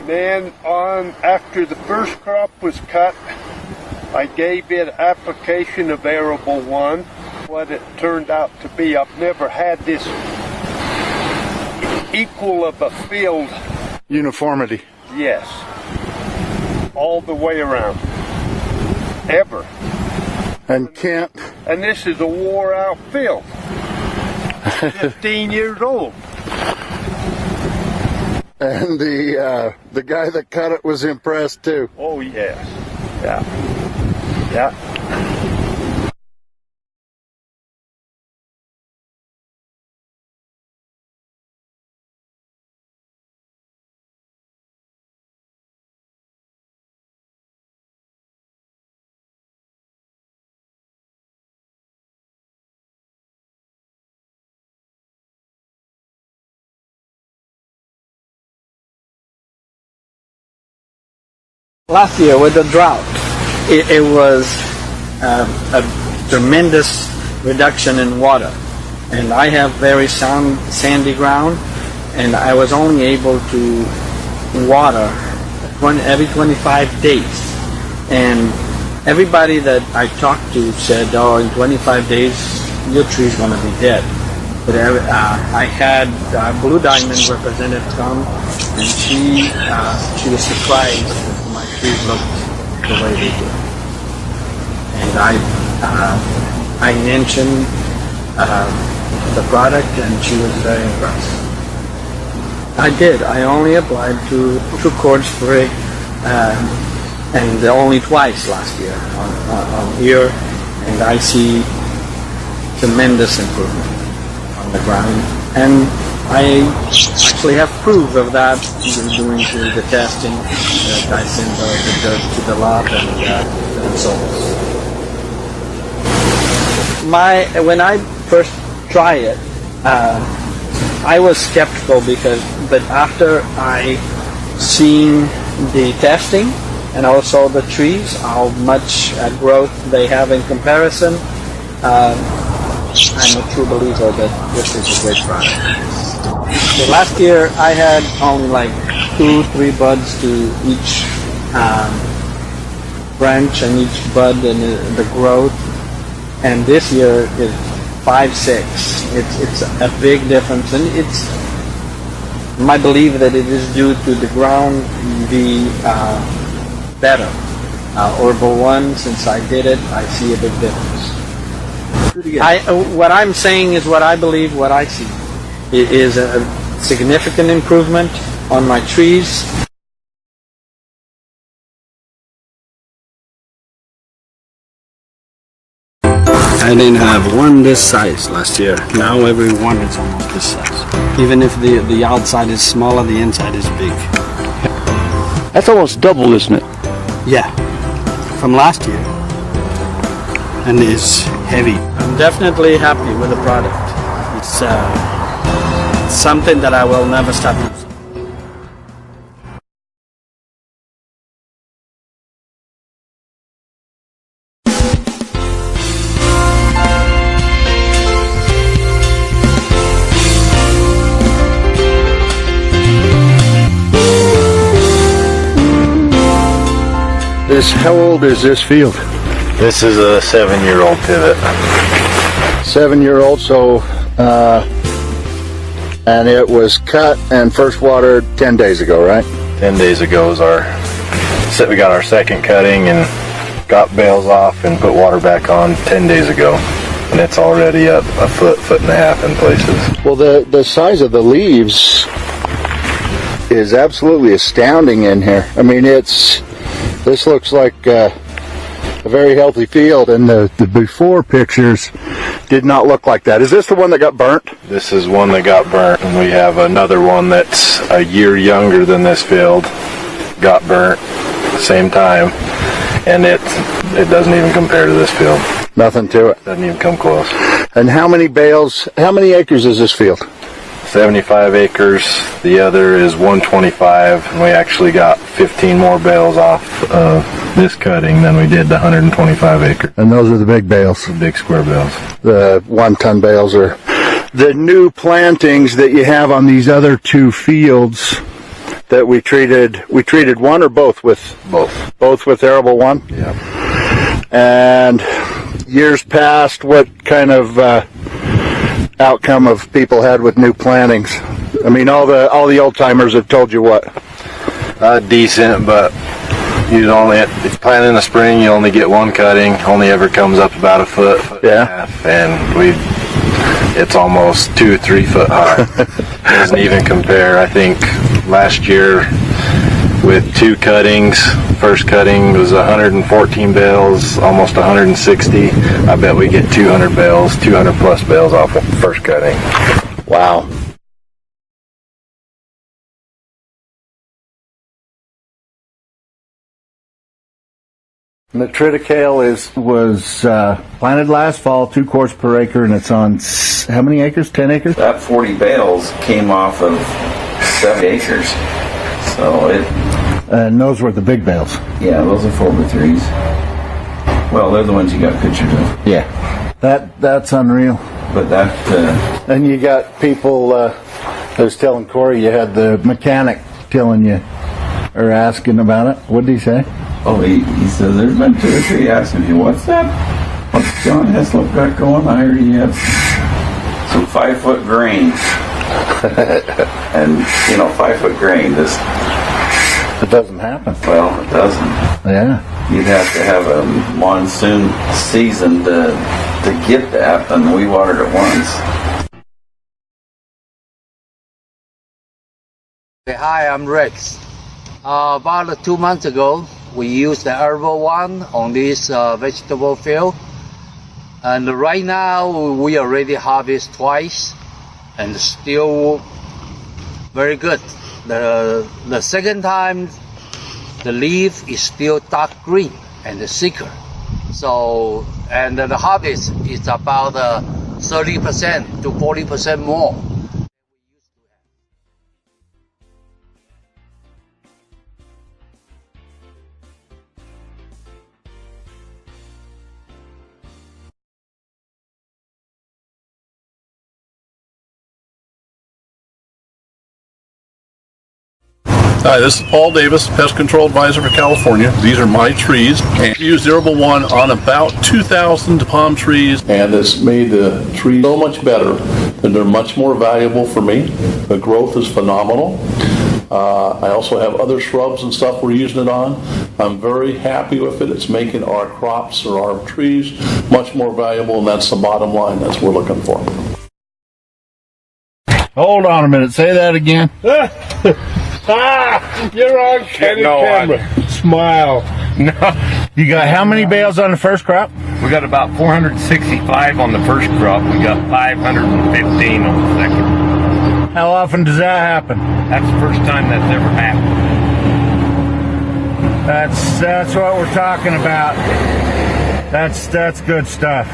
then after the first crop was cut, I gave it application of ArableONE. What it turned out to be, I've never had this equal of a field. Uniformity. Yes. All the way around. Ever. And Kent. And this is a wore out field. 15 years old. And the guy that cut it was impressed too. Oh yes. Yeah. Yeah. Last year with the drought, it was a tremendous reduction in water, and I have very sandy ground, and I was only able to water every 25 days, and everybody that I talked to said, oh, in 25 days your tree's going to be dead. But I had Blue Diamond representative come, and she was surprised that my trees looked the way they did. And I mentioned the product, and she was very impressed. I did. I only applied to 2 cord spray, and only twice last year on here, and I see tremendous improvement on the ground, and I actually have proof of that doing the testing that I send the dirt to the lab and the results. When I first tried it, I was skeptical but after I seen the testing and also the trees, how much growth they have in comparison, I'm a true believer that this is a great product. So last year I had only like 2-3 buds to each branch and each bud and the growth, and this year is 5-6. It's a big difference, and it's my belief that it is due to the ground be better. ArableONE, since I did it, I see a big difference. What I'm saying is what I believe, what I see. It is a significant improvement on my trees. I didn't have one this size last year. Now every one is almost this size. Even if the outside is smaller, the inside is big. That's almost double, isn't it? Yeah, from last year. And it's heavy. I'm definitely happy with the product. It's something that I will never stop using. How old is this field? This is a 7-year-old pivot. 7-year-old, so and it was cut and first watered 10 days ago, right? 10 days ago is we got our second cutting and got bales off and put water back on 10 days ago, and it's already up a foot and a half in places. Well, the size of the leaves is absolutely astounding in here. I mean, this looks like a very healthy field, and the before pictures did not look like that. Is this the one that got burnt? This is one that got burnt, and we have another one that's a year younger than this field, got burnt same time, and it doesn't even compare to this field. Nothing to it. Doesn't even come close. And how many acres is this field? 75 acres. The other is 125, and we actually got 15 more bales off this cutting than we did the 125 acre. And those are the big bales? The big square bales. The 1-ton bales are the new plantings that you have on these other 2 fields. that we treated one or both with both with ArableONE. Yeah. And years past, what kind of outcome of people had with new plantings? I mean, all the old timers have told you what? Decent, but if you plant in the spring, you only get one cutting. Only ever comes up about a foot and a half, and it's almost 2 or 3 foot high. Doesn't even compare. I think last year with 2 cuttings, first cutting was 114 bales, almost 160. I bet we get 200 bales, 200 plus bales off of first cutting. Wow. The triticale was planted last fall, 2 quarts per acre, and it's on how many acres? 10 acres? That 40 bales came off of 7 acres. So and those were the big bales. Yeah, those are 4x3s. Well, they're the ones you got pictures of. Yeah, that's unreal. But that. And you got people. I was telling Corey, you had the mechanic telling you or asking about it. What did he say? Oh, he says there's been 2 or 3 asking me, what's that? What's John Heslop got going? I heard he had some 5-foot grain. And 5-foot grain just. It doesn't happen. Well, it doesn't. Yeah. You'd have to have a monsoon season to get that, and we watered it once. Hi, I'm Rex. About 2 months ago, we used the ArableONE on this vegetable field. And right now, we already harvest twice, and still very good. The second time, the leaf is still dark green and thicker. So, and the harvest is about 30% to 40% more. Hi, this is Paul Davis, Pest Control Advisor for California. These are my trees. And we use ArableONE on about 2,000 palm trees. And it's made the trees so much better, and they're much more valuable for me. The growth is phenomenal. I also have other shrubs and stuff we're using it on. I'm very happy with it. It's making our crops or our trees much more valuable, and that's the bottom line. That's what we're looking for. Hold on a minute. Say that again. You're on camera. Smile. No. You got how many bales on the first crop? We got about 465 on the first crop. We got 515 on the second. How often does that happen? That's the first time that's ever happened. That's what we're talking about. That's good stuff.